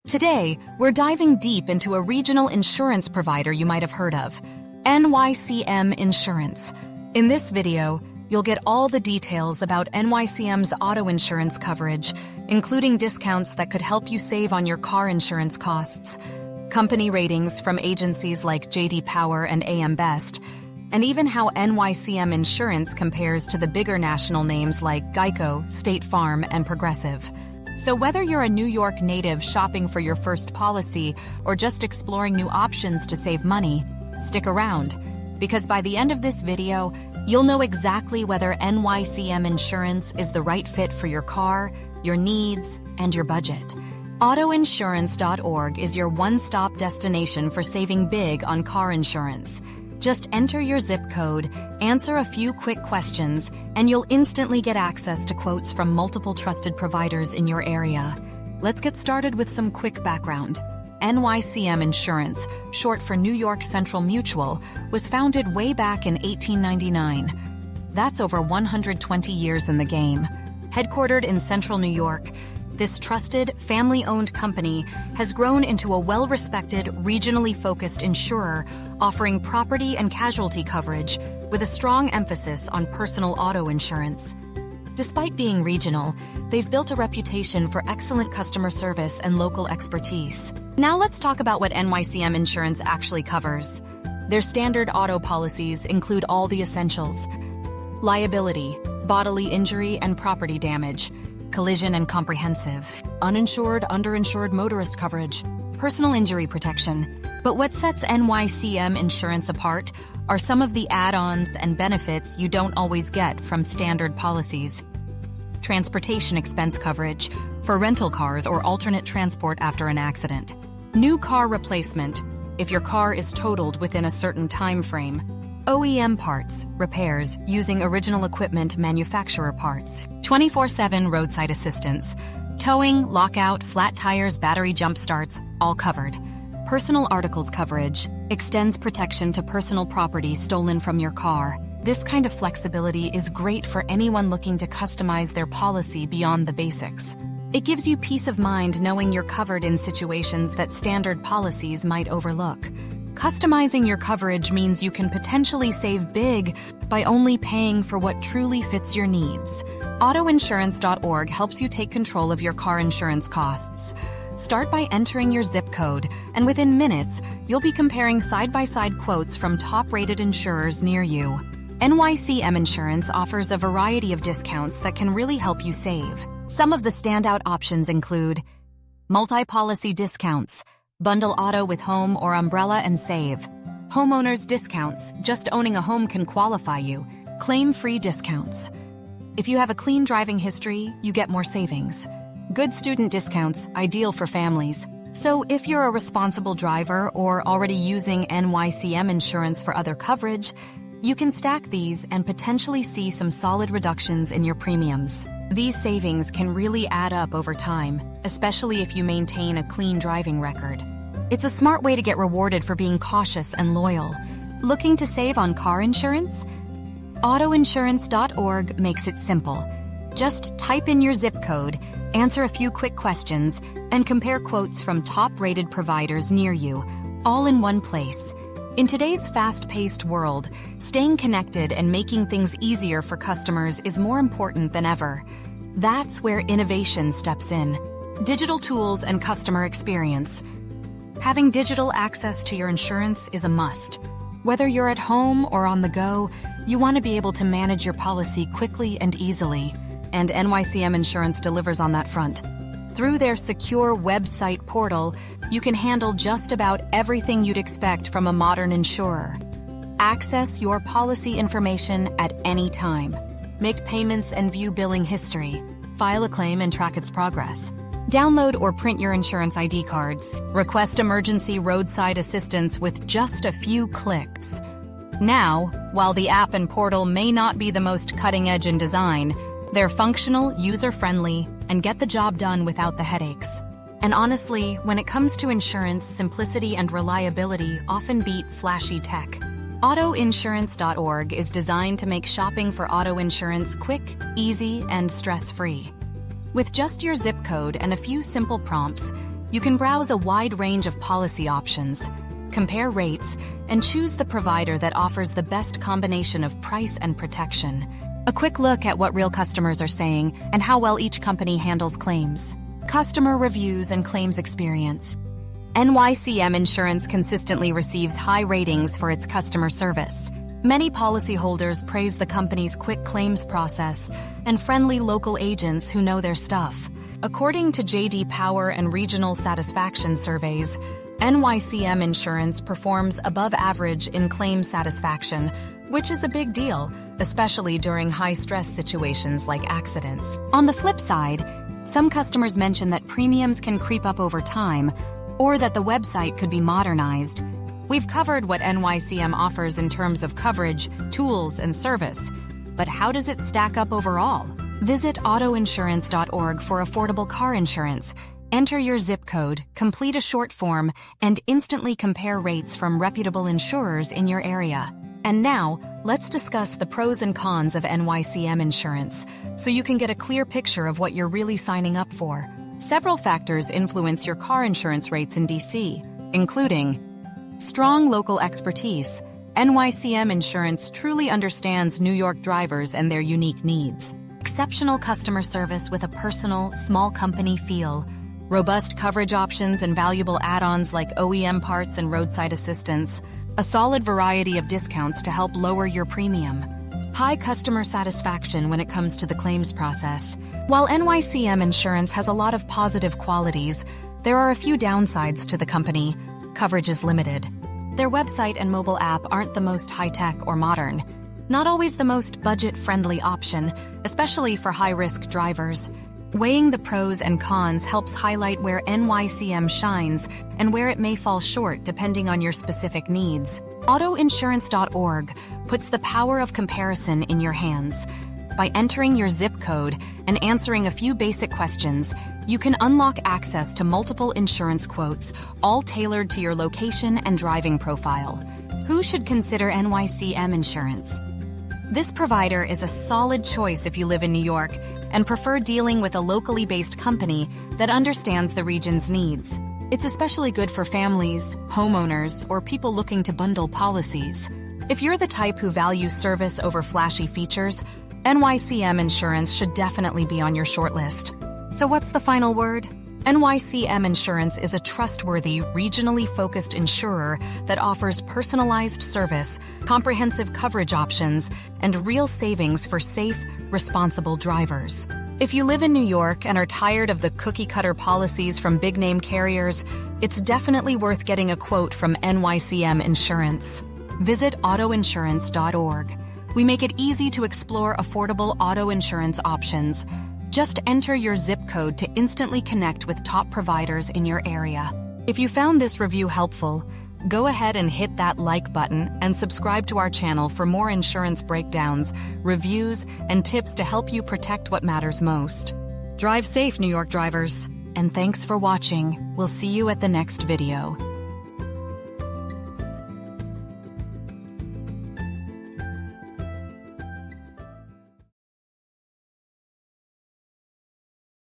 Today, we're diving deep into a regional insurance provider you might have heard of, NYCM Insurance. In this video, you'll get all the details about NYCM's auto insurance coverage, including discounts that could help you save on your car insurance costs, company ratings from agencies like J.D. Power and AM Best, and even how NYCM Insurance compares to the bigger national names like Geico, State Farm, and Progressive. So whether you're a New York native shopping for your first policy or just exploring new options to save money, stick around, because by the end of this video, you'll know exactly whether NYCM Insurance is the right fit for your car, your needs, and your budget. Autoinsurance.org is your one-stop destination for saving big on car insurance. Just enter your zip code, answer a few quick questions, and you'll instantly get access to quotes from multiple trusted providers in your area. Let's get started with some quick background. NYCM Insurance, short for New York Central Mutual, was founded way back in 1899. That's over 120 years in the game. Headquartered in central New York, this trusted, family-owned company has grown into a well-respected, regionally focused insurer offering property and casualty coverage with a strong emphasis on personal auto insurance. Despite being regional, they've built a reputation for excellent customer service and local expertise. Now let's talk about what NYCM Insurance actually covers. Their standard auto policies include all the essentials: liability, bodily injury and property damage, collision and comprehensive, uninsured, underinsured motorist coverage, personal injury protection. But what sets NYCM Insurance apart are some of the add-ons and benefits you don't always get from standard policies. Transportation expense coverage for rental cars or alternate transport after an accident. New car replacement if your car is totaled within a certain time frame. OEM parts, repairs using original equipment manufacturer parts. 24/7 roadside assistance. Towing, lockout, flat tires, battery jump starts, all covered. Personal articles coverage extends protection to personal property stolen from your car. This kind of flexibility is great for anyone looking to customize their policy beyond the basics. It gives you peace of mind knowing you're covered in situations that standard policies might overlook. Customizing your coverage means you can potentially save big by only paying for what truly fits your needs. Autoinsurance.org helps you take control of your car insurance costs. Start by entering your zip code, and within minutes, you'll be comparing side-by-side quotes from top-rated insurers near you. NYCM Insurance offers a variety of discounts that can really help you save. Some of the standout options include multi-policy discounts, bundle auto with home or umbrella and save, homeowners discounts, just owning a home can qualify you, claim-free discounts. If you have a clean driving history, you get more savings. Good student discounts, ideal for families. So if you're a responsible driver or already using NYCM Insurance for other coverage, you can stack these and potentially see some solid reductions in your premiums. These savings can really add up over time, especially if you maintain a clean driving record. It's a smart way to get rewarded for being cautious and loyal. Looking to save on car insurance? Autoinsurance.org makes it simple. Just type in your zip code, answer a few quick questions, and compare quotes from top-rated providers near you, all in one place. In today's fast-paced world, staying connected and making things easier for customers is more important than ever. That's where innovation steps in. Digital tools and customer experience. Having digital access to your insurance is a must. Whether you're at home or on the go, you want to be able to manage your policy quickly and easily, and NYCM Insurance delivers on that front. Through their secure website portal, you can handle just about everything you'd expect from a modern insurer. Access your policy information at any time. Make payments and view billing history. File a claim and track its progress. Download or print your insurance ID cards. Request emergency roadside assistance with just a few clicks. Now, while the app and portal may not be the most cutting-edge in design, they're functional, user-friendly, and get the job done without the headaches. And honestly, when it comes to insurance, simplicity and reliability often beat flashy tech. Autoinsurance.org is designed to make shopping for auto insurance quick, easy, and stress-free. With just your zip code and a few simple prompts, You can browse a wide range of policy options, compare rates, and choose the provider that offers the best combination of price and protection. A quick look at what real customers are saying and how well each company handles claims. Customer reviews and claims experience. NYCM Insurance consistently receives high ratings for its customer service. Many policyholders praise the company's quick claims process and friendly local agents who know their stuff. According to J.D. Power and regional satisfaction surveys, NYCM Insurance performs above average in claims satisfaction, which is a big deal, especially during high-stress situations like accidents. On the flip side, some customers mention that premiums can creep up over time, or that the website could be modernized. We've covered what NYCM offers in terms of coverage, tools, and service, but how does it stack up overall? Visit autoinsurance.org for affordable car insurance. Enter your zip code, complete a short form, and instantly compare rates from reputable insurers in your area. And now, let's discuss the pros and cons of NYCM Insurance, so you can get a clear picture of what you're really signing up for. Several factors influence your car insurance rates in DC, including strong local expertise. NYCM Insurance truly understands New York drivers and their unique needs. Exceptional customer service with a personal, small company feel. Robust coverage options and valuable add-ons like OEM parts and roadside assistance. A solid variety of discounts to help lower your premium. High customer satisfaction when it comes to the claims process. While NYCM Insurance has a lot of positive qualities, there are a few downsides to the company. Coverage is limited. Their website and mobile app aren't the most high-tech or modern. Not always the most budget-friendly option, especially for high-risk drivers. Weighing the pros and cons helps highlight where NYCM shines and where it may fall short depending on your specific needs. Autoinsurance.org puts the power of comparison in your hands. By entering your zip code and answering a few basic questions, you can unlock access to multiple insurance quotes, all tailored to your location and driving profile. Who should consider NYCM Insurance? This provider is a solid choice if you live in New York and prefer dealing with a locally based company that understands the region's needs. It's especially good for families, homeowners, or people looking to bundle policies. If you're the type who values service over flashy features, NYCM Insurance should definitely be on your shortlist. So what's the final word? NYCM Insurance is a trustworthy, regionally focused insurer that offers personalized service, comprehensive coverage options, and real savings for safe, responsible drivers. If you live in New York and are tired of the cookie-cutter policies from big-name carriers, it's definitely worth getting a quote from NYCM Insurance. Visit autoinsurance.org. We make it easy to explore affordable auto insurance options. Just enter your zip code to instantly connect with top providers in your area. If you found this review helpful, go ahead and hit that like button and subscribe to our channel for more insurance breakdowns, reviews, and tips to help you protect what matters most. Drive safe, New York drivers, and thanks for watching. We'll see you at the next video.